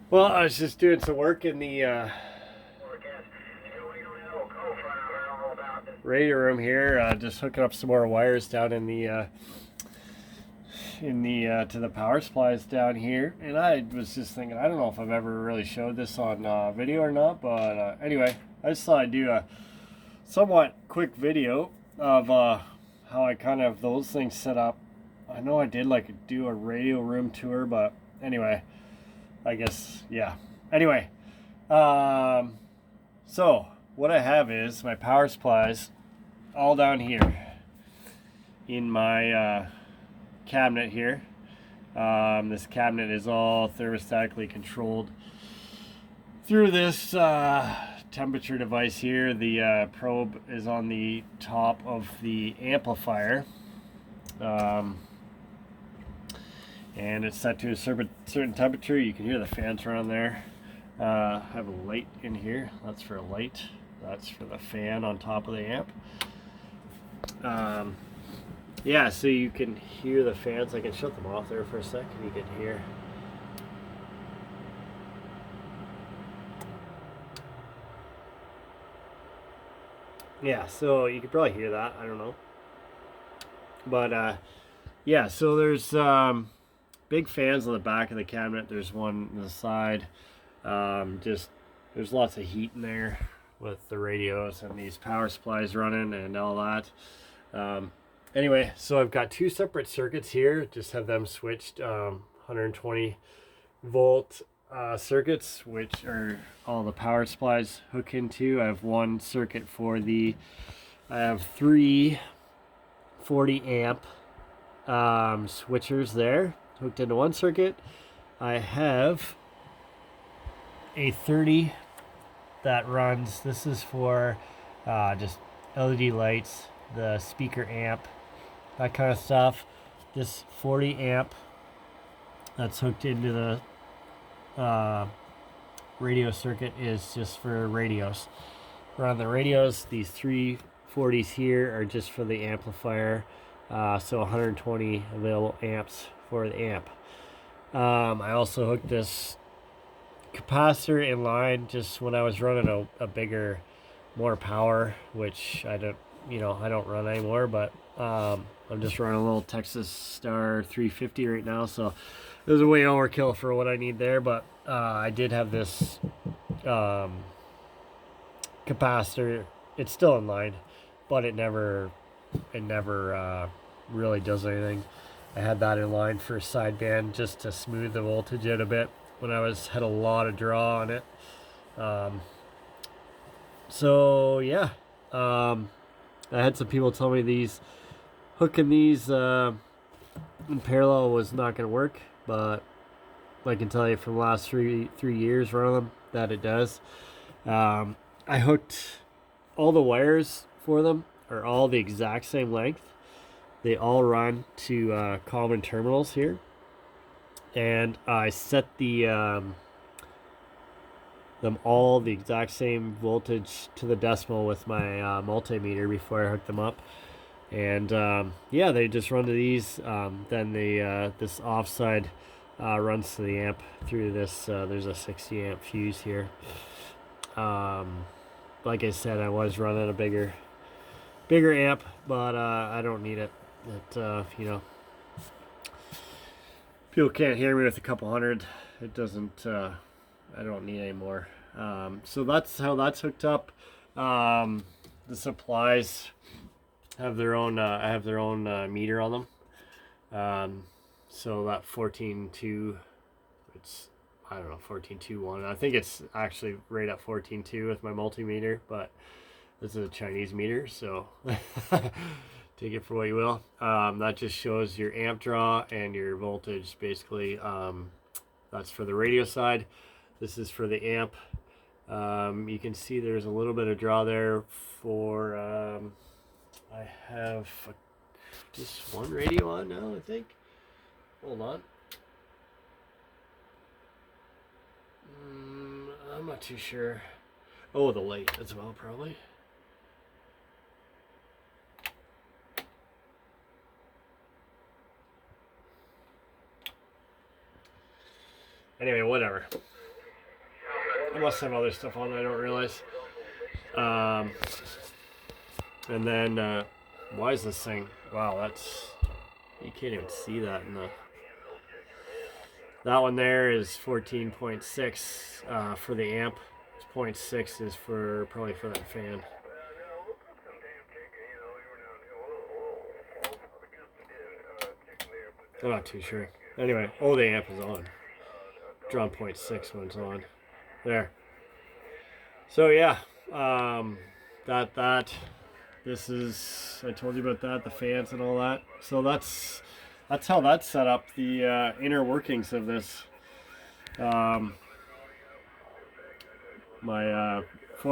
Well, I was just doing some work in the radio room here, just hooking up some more wires down in the to the power supplies down here. And I was just thinking, I don't know if I've ever really showed this on video or not, but anyway, I just thought I'd do a somewhat quick video of how I kind of have those things set up. I know I did like do a radio room tour, but anyway, I guess yeah. Anyway, um, so what I have is my power supplies all down here in my cabinet here. This cabinet is all thermostatically controlled through this temperature device here. The probe is on the top of the amplifier. Um, and it's set to a certain temperature. You can hear the fans around there. I have a light in here. That's for a light. That's for the fan on top of the amp. Yeah, so you can hear the fans. I can shut them off there for a second. You can hear. Yeah, so you could probably hear that. I don't know. But yeah, so there's big fans on the back of the cabinet. There's one on the side. Just there's lots of heat in there with the radios and these power supplies running and all that. Anyway, so I've got two separate circuits here. Just have them switched 120 volt circuits, which are all the power supplies hook into. I have one circuit for I have three 40 amp switchers there hooked into one circuit. I have a 30 that runs. This is for just LED lights, the speaker amp, that kind of stuff. This 40 amp that's hooked into the radio circuit is just for radios. Run the radios. These 340s here are just for the amplifier. So 120 available amps for the amp. I also hooked this capacitor in line just when I was running a bigger, more power, which I don't run anymore, but I'm just running a little Texas Star 350 right now, so it was a way overkill for what I need there. But I did have this capacitor. It's still in line, but it never really does anything. I had that in line for sideband just to smooth the voltage out a bit when I had a lot of draw on it. Um, so yeah, I had some people tell me hooking these in parallel was not going to work, but I can tell you from the last three years running them that it does. I hooked all the wires for them are all the exact same length. They all run to common terminals here, and I set them all the exact same voltage to the decimal with my multimeter before I hook them up. And yeah, they just run to these. Then this offside runs to the amp through this. There's a 60 amp fuse here. Like I said, I was running a bigger amp, but I don't need it. People can't hear me with a couple hundred. It doesn't. I don't need any more. So that's how that's hooked up. The supplies have their own. I have their own meter on them. So that 14.2, it's I don't know 14.2.1. I think it's actually right at 14.2 with my multimeter, but this is a Chinese meter, so take it for what you will. That just shows your amp draw and your voltage, basically. That's for the radio side. This is for the amp. You can see there's a little bit of draw there for. I have just one radio on now, I think. Hold on. I'm not too sure. Oh, the light as well, probably. Anyway, whatever. I must have other stuff on I don't realize. And then, why is this thing? Wow, that's, you can't even see that in the. That one there is 14.6 for the amp. 0.6 is for probably for that fan. I'm not too sure. Anyway, oh, the amp is on. Drawn 0.6 when it's on. There. So yeah, this is, I told you about that, the fans and all that. So that's how that's set up, the inner workings of this. Four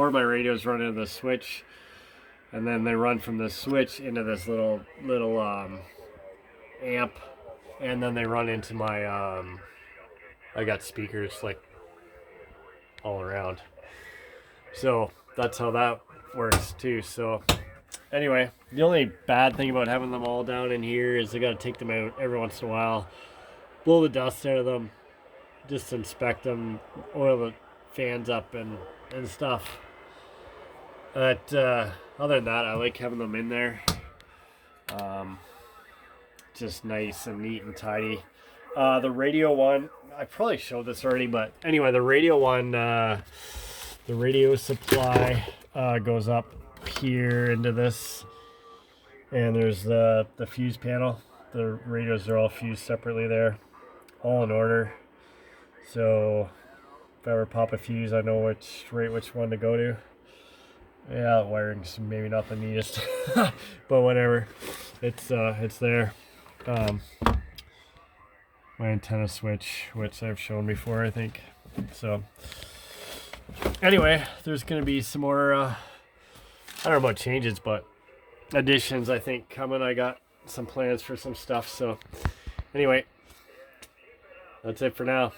of my radios run into the switch, and then they run from the switch into this little amp, and then they run into my I got speakers like all around. So that's how that works too. So anyway, the only bad thing about having them all down in here is I got to take them out every once in a while, blow the dust out of them, just inspect them, oil the fans up and stuff. But other than that, I like having them in there. Just nice and neat and tidy. The radio one, I probably showed this already, but anyway, the radio one, the radio supply goes up here into this, and there's the fuse panel. The radios are all fused separately there, all in order. So if I ever pop a fuse, I know which one to go to. Yeah, the wiring's maybe not the neatest, but whatever. It's there. My antenna switch, which I've shown before, I think. So anyway, there's gonna be some more I don't know about changes, but additions I think coming. I got some plans for some stuff. So anyway, that's it for now.